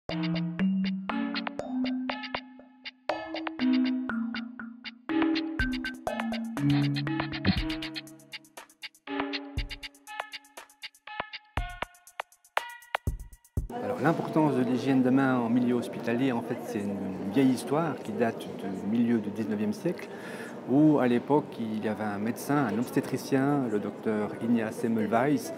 Alors, l'importance de l'hygiène de main en milieu hospitalier, en fait, c'est une vieille histoire qui date du milieu du 19e siècle, où à l'époque, il y avait un médecin, un obstétricien, le docteur Ignaz Semmelweis,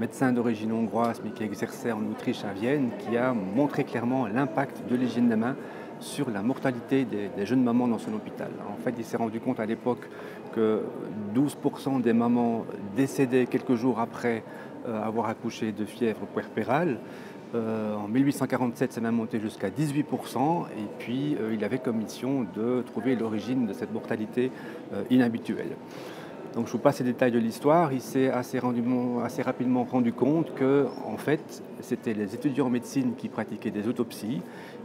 médecin d'origine hongroise mais qui exerçait en Autriche à Vienne, qui a montré clairement l'impact de l'hygiène des mains sur la mortalité des jeunes mamans dans son hôpital. En fait, il s'est rendu compte à l'époque que 12% des mamans décédaient quelques jours après avoir accouché de fièvre puerpérale. En 1847, ça m'a monté jusqu'à 18%, et puis il avait comme mission de trouver l'origine de cette mortalité inhabituelle. Donc je vous passe les détails de l'histoire. Il s'est assez rapidement rendu compte que, en fait, c'était les étudiants en médecine qui pratiquaient des autopsies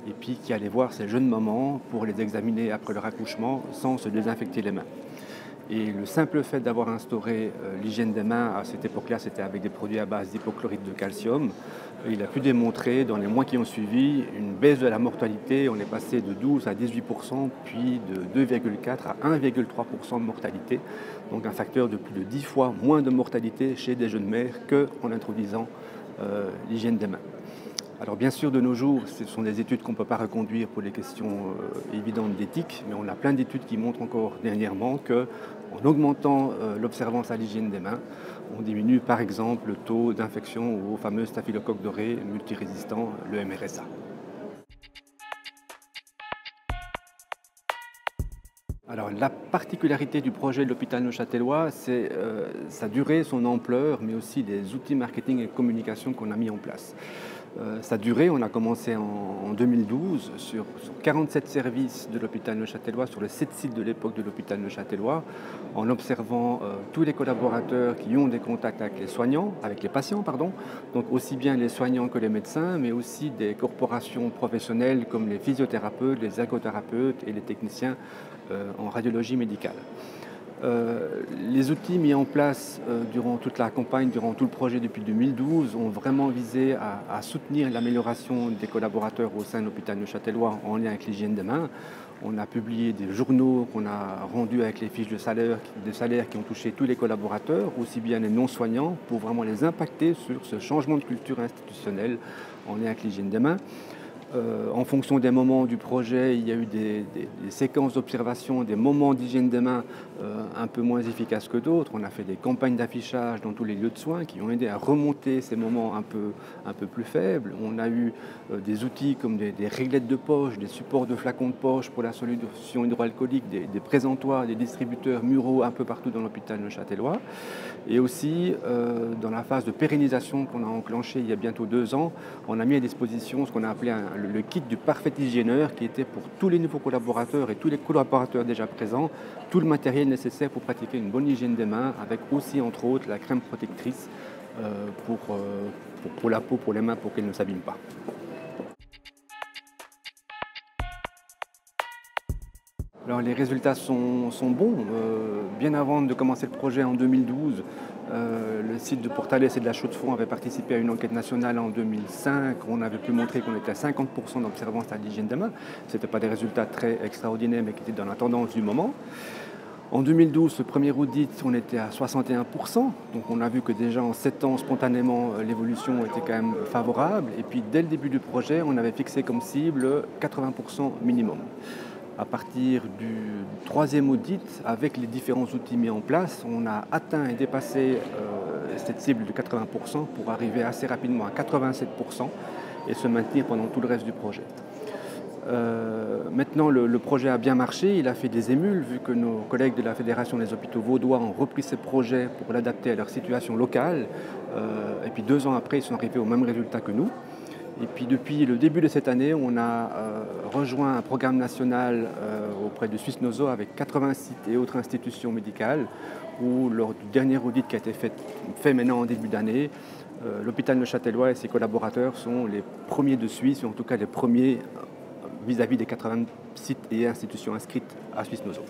et puis qui allaient voir ces jeunes mamans pour les examiner après leur accouchement sans se désinfecter les mains. Et le simple fait d'avoir instauré l'hygiène des mains à cette époque-là, c'était avec des produits à base d'hypochlorite de calcium. Il a pu démontrer dans les mois qui ont suivi une baisse de la mortalité. On est passé de 12 à 18%, puis de 2,4 à 1,3% de mortalité. Donc un facteur de plus de 10 fois moins de mortalité chez des jeunes mères qu'en introduisant l'hygiène des mains. Alors bien sûr, de nos jours, ce sont des études qu'on ne peut pas reconduire pour des questions évidentes d'éthique, mais on a plein d'études qui montrent encore dernièrement qu'en augmentant l'observance à l'hygiène des mains, on diminue par exemple le taux d'infection au fameux staphylocoque doré multirésistant, le MRSA. Alors la particularité du projet de l'hôpital neuchâtelois, c'est sa durée, son ampleur, mais aussi les outils marketing et communication qu'on a mis en place. Sa durée, on a commencé en 2012 sur 47 services de l'hôpital neuchâtelois, sur les 7 sites de l'époque de l'hôpital neuchâtelois, en observant tous les collaborateurs qui ont des contacts avec les soignants, avec les patients, pardon, donc aussi bien les soignants que les médecins, mais aussi des corporations professionnelles comme les physiothérapeutes, les ergothérapeutes et les techniciens en radiologie médicale. Les outils mis en place durant toute la campagne, durant tout le projet depuis 2012, ont vraiment visé à soutenir l'amélioration des collaborateurs au sein de l'hôpital neuchâtelois en lien avec l'hygiène des mains. On a publié des journaux qu'on a rendus avec les fiches de salaire qui ont touché tous les collaborateurs, aussi bien les non-soignants, pour vraiment les impacter sur ce changement de culture institutionnelle en lien avec l'hygiène des mains. En fonction des moments du projet, il y a eu des séquences d'observation, des moments d'hygiène des mains un peu moins efficaces que d'autres. On a fait des campagnes d'affichage dans tous les lieux de soins qui ont aidé à remonter ces moments un peu plus faibles. On a eu des outils comme des réglettes de poche, des supports de flacons de poche pour la solution hydroalcoolique, des présentoirs, des distributeurs muraux un peu partout dans l'hôpital neuchâtelois. Et aussi, dans la phase de pérennisation qu'on a enclenchée il y a bientôt 2 ans, on a mis à disposition ce qu'on a appelé le kit du parfait hygiéneur, qui était pour tous les nouveaux collaborateurs et tous les collaborateurs déjà présents, tout le matériel nécessaire pour pratiquer une bonne hygiène des mains, avec aussi entre autres la crème protectrice pour la peau, pour les mains, pour qu'elles ne s'abîment pas. Alors les résultats sont bons. Bien avant de commencer le projet en 2012, le site de Portales et de la Chaux-de-Fonds avait participé à une enquête nationale en 2005. On avait pu montrer qu'on était à 50% d'observance à l'hygiène des mains. Ce n'étaient pas des résultats très extraordinaires, mais qui étaient dans la tendance du moment. En 2012, le premier audit, on était à 61%. Donc on a vu que déjà en 7 ans, spontanément, l'évolution était quand même favorable. Et puis dès le début du projet, on avait fixé comme cible 80% minimum. À partir du 3e audit, avec les différents outils mis en place, on a atteint et dépassé cette cible de 80% pour arriver assez rapidement à 87% et se maintenir pendant tout le reste du projet. Maintenant, le projet a bien marché, il a fait des émules, vu que nos collègues de la Fédération des hôpitaux vaudois ont repris ce projet pour l'adapter à leur situation locale. Et puis 2 ans après, ils sont arrivés au même résultat que nous. Et puis depuis le début de cette année, on a rejoint un programme national auprès de Suisse Noso avec 80 sites et autres institutions médicales, où lors du dernier audit qui a été fait maintenant en début d'année, l'hôpital neuchâtelois et ses collaborateurs sont les premiers de Suisse, ou en tout cas les premiers vis-à-vis des 80 sites et institutions inscrites à Suisse Noso.